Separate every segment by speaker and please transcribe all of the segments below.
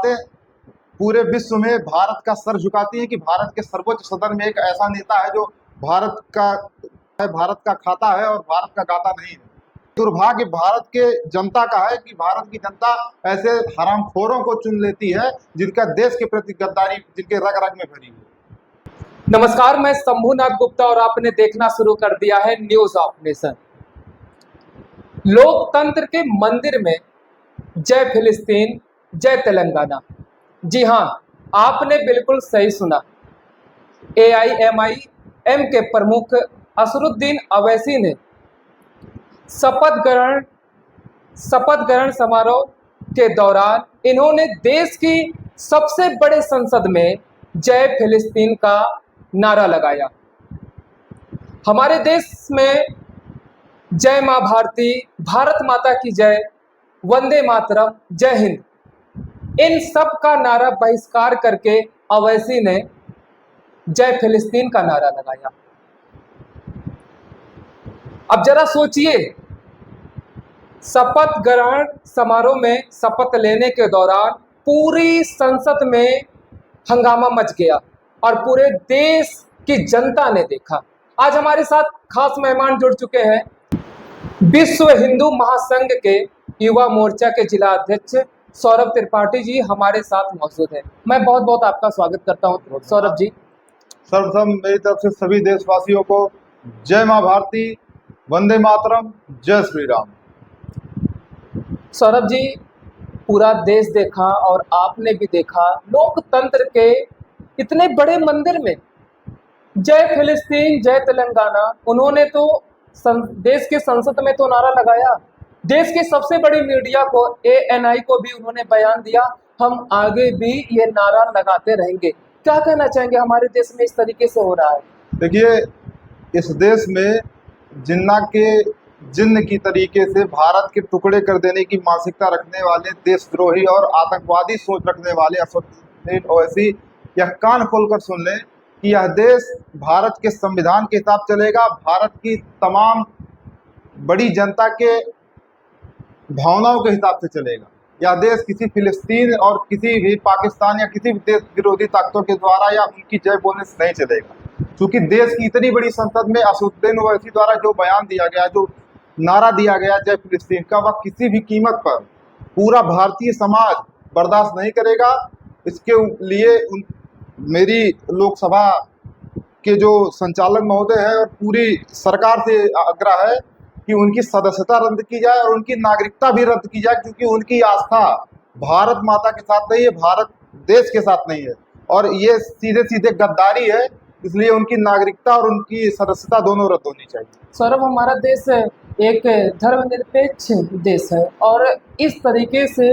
Speaker 1: बातें पूरे विश्व में भारत का सर झुकाती हैं कि भारत के सर्वोच्च सदन में एक ऐसा नेता है जो भारत का खाता है और भारत का गाता नहीं है। दुर्भाग्य भारत के जनता का है कि भारत की जनता ऐसे हरामखोरों को चुन लेती है जिनका देश के प्रति गद्दारी जिनके रग रग में भरी है।
Speaker 2: नमस्कार, मैं शंभुनाथ गुप्ता और आपने देखना शुरू कर दिया है न्यूज ऑफ नेशन। लोकतंत्र के मंदिर में जय फिलिस्तीन, जय तेलंगाना। जी हां, आपने बिल्कुल सही सुना। AIMIM के प्रमुख असरुद्दीन अवैसी ने शपथ ग्रहण समारोह के दौरान इन्होंने देश की सबसे बड़े संसद में जय फिलिस्तीन का नारा लगाया। हमारे देश में जय मां भारती, भारत माता की जय, वंदे मातरम, जय हिंद, इन सब का नारा बहिष्कार करके अवैसी ने जय फिलिस्तीन का नारा लगाया। अब जरा सोचिए, शपथ ग्रहण समारोह में शपथ लेने के दौरान पूरी संसद में हंगामा मच गया और पूरे देश की जनता ने देखा। आज हमारे साथ खास मेहमान जुड़ चुके हैं। विश्व हिंदू महासंघ के युवा मोर्चा के जिला अध्यक्ष सौरभ त्रिपाठी जी हमारे साथ मौजूद हैं। मैं बहुत बहुत आपका स्वागत करता हूं सौरभ जी।
Speaker 1: सर्वप्रथम मेरी तरफ से सभी देशवासियों को जय मां भारती, वंदे मातरम, जय श्री राम।
Speaker 2: सौरभ जी, पूरा देश देखा और आपने भी देखा, लोकतंत्र के इतने बड़े मंदिर में जय फिलिस्तीन, जय तेलंगाना, उन्होंने तो देश के संसद में तो नारा लगाया। देश की सबसे बड़ी मीडिया को, ANI को भी उन्होंने बयान दिया, हम आगे भी ये नारा लगाते रहेंगे। क्या कहना चाहेंगे, हमारे देश में इस तरीके से हो रहा है?
Speaker 1: देखिए, इस देश में जिन्ना के जिन्न की तरीके से भारत के टुकड़े कर देने की मानसिकता रखने वाले देशद्रोही और आतंकवादी सोच रखने वाले असदुद्दीन ओवैसी यह कान खोलकर सुन लें कि यह देश भारत के संविधान के हिसाब चलेगा, भारत की तमाम बड़ी जनता के भावनाओं के हिसाब से चलेगा। यह देश किसी फिलिस्तीन और किसी भी पाकिस्तान या किसी भी देश विरोधी ताकतों के द्वारा या उनकी जय बोलने से नहीं चलेगा। क्योंकि देश की इतनी बड़ी संसद में असदुद्दीन ओवैसी द्वारा जो बयान दिया गया, जो नारा दिया गया जय फिलिस्तीन का, वह किसी भी कीमत पर पूरा भारतीय समाज बर्दाश्त नहीं करेगा। इसके लिए मेरी लोकसभा के जो संचालक महोदय है और पूरी सरकार से आग्रह है कि उनकी सदस्यता रद्द की जाए और उनकी नागरिकता भी रद्द की जाए, क्योंकि उनकी आस्था भारत माता के साथ नहीं है, भारत देश के साथ नहीं है और ये सीधे सीधे गद्दारी है। इसलिए उनकी नागरिकता और उनकी सदस्यता दोनों रद्द होनी चाहिए।
Speaker 2: सौरभ, हमारा देश एक धर्मनिरपेक्ष देश है और इस तरीके से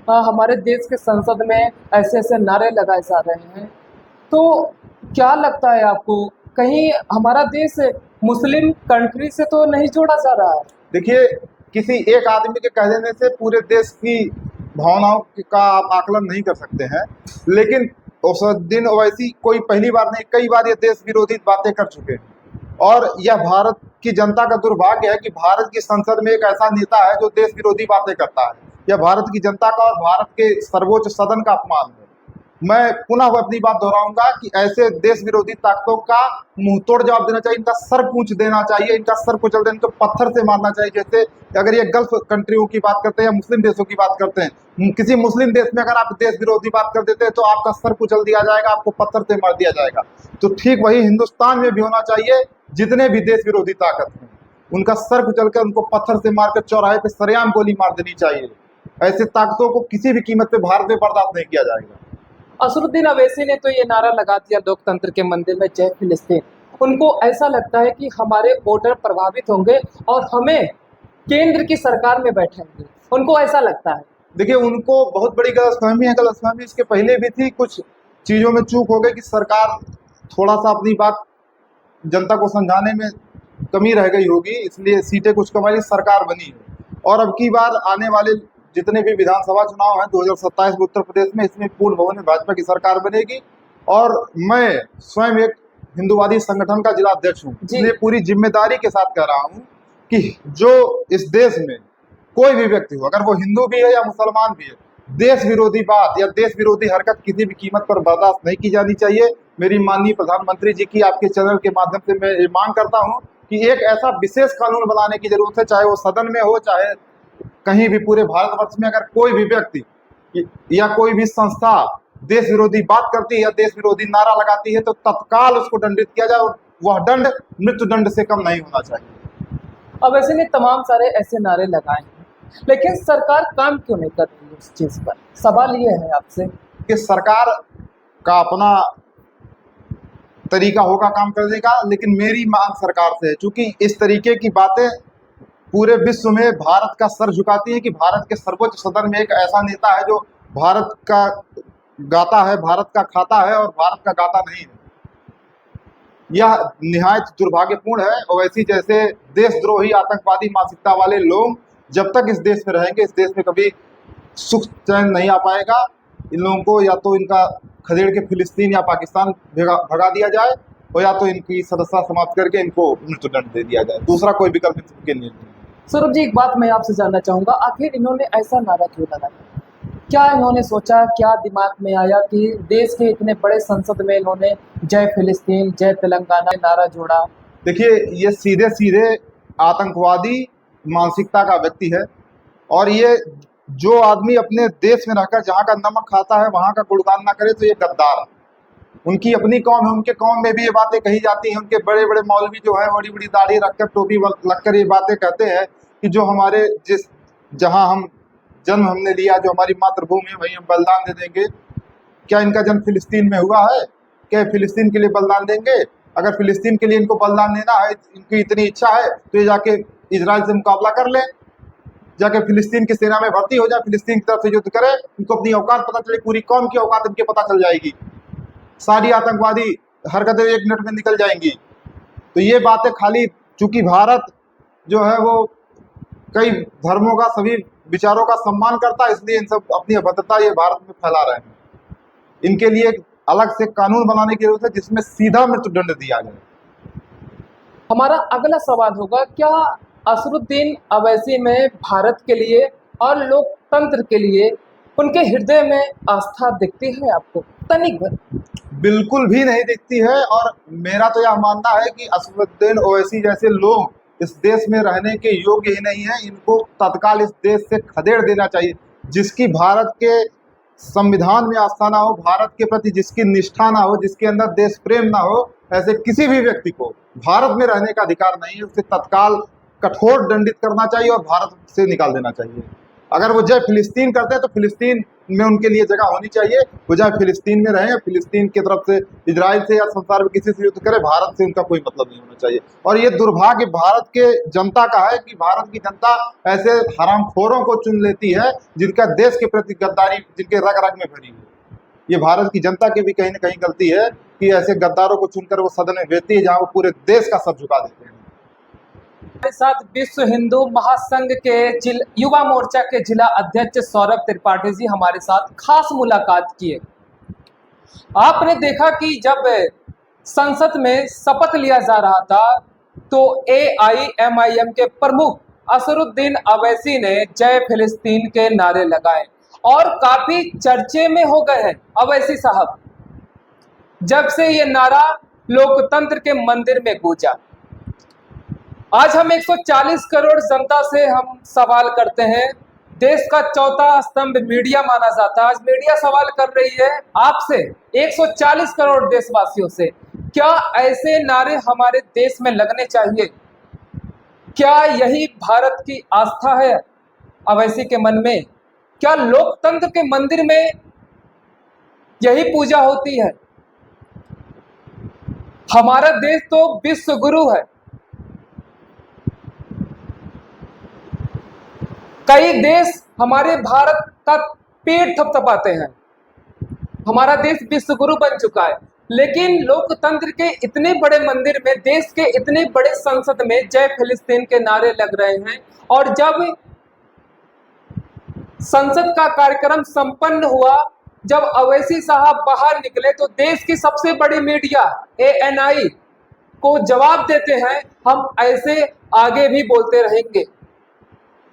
Speaker 2: हमारे देश के संसद में ऐसे ऐसे नारे लगाए जा रहे हैं, तो क्या लगता है आपको, कहीं हमारा देश मुस्लिम कंट्री से तो नहीं जोड़ा जा रहा है?
Speaker 1: देखिए, किसी एक आदमी के कह देने से पूरे देश की भावनाओं का आप आकलन नहीं कर सकते हैं, लेकिन असदुद्दीन ओवैसी कोई पहली बार नहीं, कई बार ये देश विरोधी बातें कर चुके हैं और यह भारत की जनता का दुर्भाग्य है कि भारत की संसद में एक ऐसा नेता है जो देश विरोधी बातें करता है। यह भारत की जनता का और भारत के सर्वोच्च सदन का अपमान है। मैं पुनः अपनी बात दोहराऊंगा कि ऐसे देश विरोधी ताकतों का मुंहतोड़ जवाब देना चाहिए, इनका सर पूंछ देना चाहिए, इनका सर कुचल देना, इनको पत्थर से मारना चाहिए। जैसे अगर ये गल्फ कंट्रियों की बात करते हैं या मुस्लिम देशों की बात करते हैं, किसी मुस्लिम देश में अगर आप देश विरोधी बात कर देते हैं तो आपका सर कुचल दिया जाएगा, आपको पत्थर से मार दिया जाएगा। तो ठीक वही हिंदुस्तान में भी होना चाहिए। जितने भी देश विरोधी ताकत हैं उनका सर कुचल कर, उनको पत्थर से मारकर चौराहे पे सरेआम गोली मार देनी चाहिए। ऐसे ताकतों को किसी भी कीमत पे भारत में बर्दाश्त नहीं किया जाएगा।
Speaker 2: असरुद्दीन अवैसी ने तो ये नारा लगा दिया लोकतंत्र के मंदिर में जय फिलिस्तीन। उनको ऐसा लगता है कि हमारे वोटर प्रभावित होंगे और हमें केंद्र की सरकार में बैठेंगे, उनको ऐसा लगता है।
Speaker 1: देखिए, उनको बहुत बड़ी गलतफहमी है। गलतफहमी इसके पहले भी थी, कुछ चीज़ों में चूक हो गई कि सरकार थोड़ा सा अपनी बात जनता को समझाने में कमी रह गई होगी, इसलिए सीटें कुछ कम आई, सरकार बनी है। और अब की बार आने वाले जितने भी विधानसभा चुनाव हैं 2027 में उत्तर प्रदेश में, इसमें पूर्ण बहुमत में भाजपा की सरकार बनेगी। और मैं स्वयं एक हिंदूवादी संगठन का जिला अध्यक्ष हूँ, इसलिए पूरी जिम्मेदारी के साथ कह रहा हूँ कि जो इस देश में कोई भी व्यक्ति हो, अगर वो हिंदू भी है या मुसलमान भी है, देश विरोधी बात या देश विरोधी हरकत किसी भी कीमत पर बर्दाश्त नहीं की जानी चाहिए। मेरी माननीय प्रधानमंत्री जी की आपके चैनल के माध्यम से मैं ये मांग करता हूं कि एक ऐसा विशेष कानून बनाने की जरूरत है, चाहे वो सदन में हो, चाहे कहीं भी पूरे भारतवर्ष में अगर कोई भी व्यक्ति या कोई भी संस्था देश विरोधी बात करती है या देश विरोधी नारा लगाती है तो तत्काल उसको दंडित किया जाए, और वह दंड मृत्यु दंड से कम नहीं होना चाहिए।
Speaker 2: अब ऐसे ने तमाम सारे ऐसे नारे लगाए हैं, लेकिन सरकार काम क्यों नहीं कर रही है इस चीज पर? सवाल ये है आपसे
Speaker 1: कि सरकार का अपना तरीका होगा काम करने का, लेकिन मेरी मांग सरकार से है, चूंकि इस तरीके की बातें पूरे विश्व में भारत का सर झुकाती है कि भारत के सर्वोच्च सदन में एक ऐसा नेता है जो भारत का गाता है, भारत का खाता है और भारत का गाता नहीं है। यह निहायत दुर्भाग्यपूर्ण है। ओवैसी जैसे देशद्रोही आतंकवादी मानसिकता वाले लोग जब तक इस देश में रहेंगे, इस देश में कभी सुख चैन नहीं आ पाएगा। इन लोगों को या तो इनका खदेड़ के फिलिस्तीन या पाकिस्तान भगा दिया जाए, और या तो इनकी सदस्यता समाप्त करके इनको मृत्युदंड दे दिया जाए। दूसरा कोई विकल्प इनके लिए नहीं।
Speaker 2: सौरभ जी, एक बात मैं आपसे जानना चाहूंगा, आखिर इन्होंने ऐसा नारा क्यों लगाया? क्या इन्होंने सोचा, क्या दिमाग में आया कि देश के इतने बड़े संसद में इन्होंने जय फिलिस्तीन जय तेलंगाना नारा जोड़ा?
Speaker 1: देखिए, ये सीधे सीधे आतंकवादी मानसिकता का व्यक्ति है, और ये जो आदमी अपने देश में रहकर जहाँ का नमक खाता है वहाँ का गुणगान ना करे तो ये गद्दार है। उनकी अपनी कौम है, उनके कौम में भी ये बातें कही जाती हैं। उनके बड़े बड़े मौलवी जो है बड़ी बड़ी दाढ़ी रखकर टोपी लगकर ये बातें कहते हैं कि जो हमारे जहाँ हम जन्म हमने लिया, जो हमारी मातृभूमि है, वहीं हम बलिदान दे देंगे। क्या इनका जन्म फिलिस्तीन में हुआ है? क्या फिलिस्तीन के लिए बलिदान देंगे? अगर फिलिस्तीन के लिए इनको बलिदान देना है, इनकी इतनी इच्छा है, तो ये जाके इजराइल से मुकाबला कर ले, जाके फिलिस्तीन की सेना में भर्ती हो जाए, फिलिस्तीन की तरफ से युद्ध करे। इनको अपनी औकात पता चले, पूरी कौम की औकात इनके पता चल जाएगी, सारी आतंकवादी हरकतें 1 मिनट में निकल जाएंगी। तो ये बातें खाली, चूंकि भारत जो है वो कई धर्मों का, सभी विचारों का सम्मान करता है, इसलिए इन सब अपनी अभद्रता ये भारत में फैला रहे हैं। इनके लिए एक अलग से कानून बनाने की जरूरत है जिसमें सीधा मृत्युदंड दिया जाए।
Speaker 2: हमारा अगला सवाल होगा, क्या असरुद्दीन अवैसी में भारत के लिए और लोकतंत्र के लिए उनके हृदय में आस्था दिखती है आपको? तनिक भर।
Speaker 1: बिल्कुल भी नहीं दिखती है, और मेरा तो यह मानना है कि असरुद्दीन ओवैसी जैसे लोग इस देश में रहने के योग्य ही नहीं है। इनको तत्काल इस देश से खदेड़ देना चाहिए। जिसकी भारत के संविधान में आस्था ना हो, भारत के प्रति जिसकी निष्ठा ना हो, जिसके अंदर देश प्रेम ना हो, ऐसे किसी भी व्यक्ति को भारत में रहने का अधिकार नहीं है। उसे तत्काल कठोर दंडित करना चाहिए और भारत से निकाल देना चाहिए। अगर वो जय फिलिस्तीन करते हैं तो फिलिस्तीन में उनके लिए जगह होनी चाहिए। वो चाहे फिलिस्तीन में रहे, फिलिस्तीन की तरफ से इजराइल से या संसार में किसी से युद्ध करे, भारत से उनका कोई मतलब नहीं होना चाहिए। और ये दुर्भाग्य भारत के जनता का है कि भारत की जनता ऐसे हरामखोरों को चुन लेती है जिनका देश के प्रति गद्दारी जिनके रग रग में भरी है। ये भारत की जनता की भी कहीं ना कहीं गलती है कि ऐसे गद्दारों को चुनकर वो सदन में भेजती है जहाँ वो पूरे देश का सर झुका देते हैं।
Speaker 2: हमारे साथ विश्व हिंदू महासंघ के युवा मोर्चा के जिला अध्यक्ष सौरभ त्रिपाठी जी हमारे साथ खास मुलाकात किए। आपने देखा कि जब संसद में शपथ लिया जा रहा था तो AIMIM के प्रमुख असरुद्दीन अवैसी ने जय फिलिस्तीन के नारे लगाए और काफी चर्चे में हो गए हैं अवैसी साहब, जब से ये नारा लोकतंत्र के मंदिर में गूंजा। आज हम 140 करोड़ जनता से हम सवाल करते हैं। देश का चौथा स्तंभ मीडिया माना जाता है। आज मीडिया सवाल कर रही है आपसे, 140 करोड़ देशवासियों से, क्या ऐसे नारे हमारे देश में लगने चाहिए? क्या यही भारत की आस्था है अवैसी के मन में? क्या लोकतंत्र के मंदिर में यही पूजा होती है? हमारा देश तो विश्व गुरु है। कई देश हमारे भारत का पेट थपथपाते हैं। हमारा देश विश्व गुरु बन चुका है, लेकिन लोकतंत्र के इतने बड़े मंदिर में, देश के इतने बड़े संसद में जय फिलिस्तीन के नारे लग रहे हैं। और जब संसद का कार्यक्रम संपन्न हुआ, जब अवैसी साहब बाहर निकले तो देश की सबसे बड़ी मीडिया ANI को जवाब देते हैं, हम ऐसे आगे भी बोलते रहेंगे।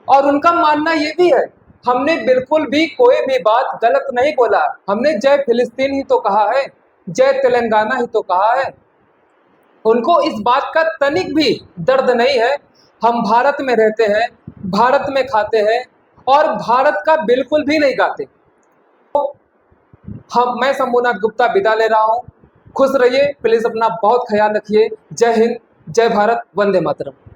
Speaker 2: और उनका मानना ये भी है हमने बिल्कुल भी कोई भी बात गलत नहीं बोला। हमने जय फिलिस्तीन ही तो कहा है, जय तेलंगाना ही तो कहा है। उनको इस बात का तनिक भी दर्द नहीं है। हम भारत में रहते हैं, भारत में खाते हैं और भारत का बिल्कुल भी नहीं गाते। मैं शंभुनाथ गुप्ता विदा ले रहा हूँ। खुश रहिए, प्लीज अपना बहुत ख्याल रखिए। जय हिंद, जय भारत, वंदे मातरम।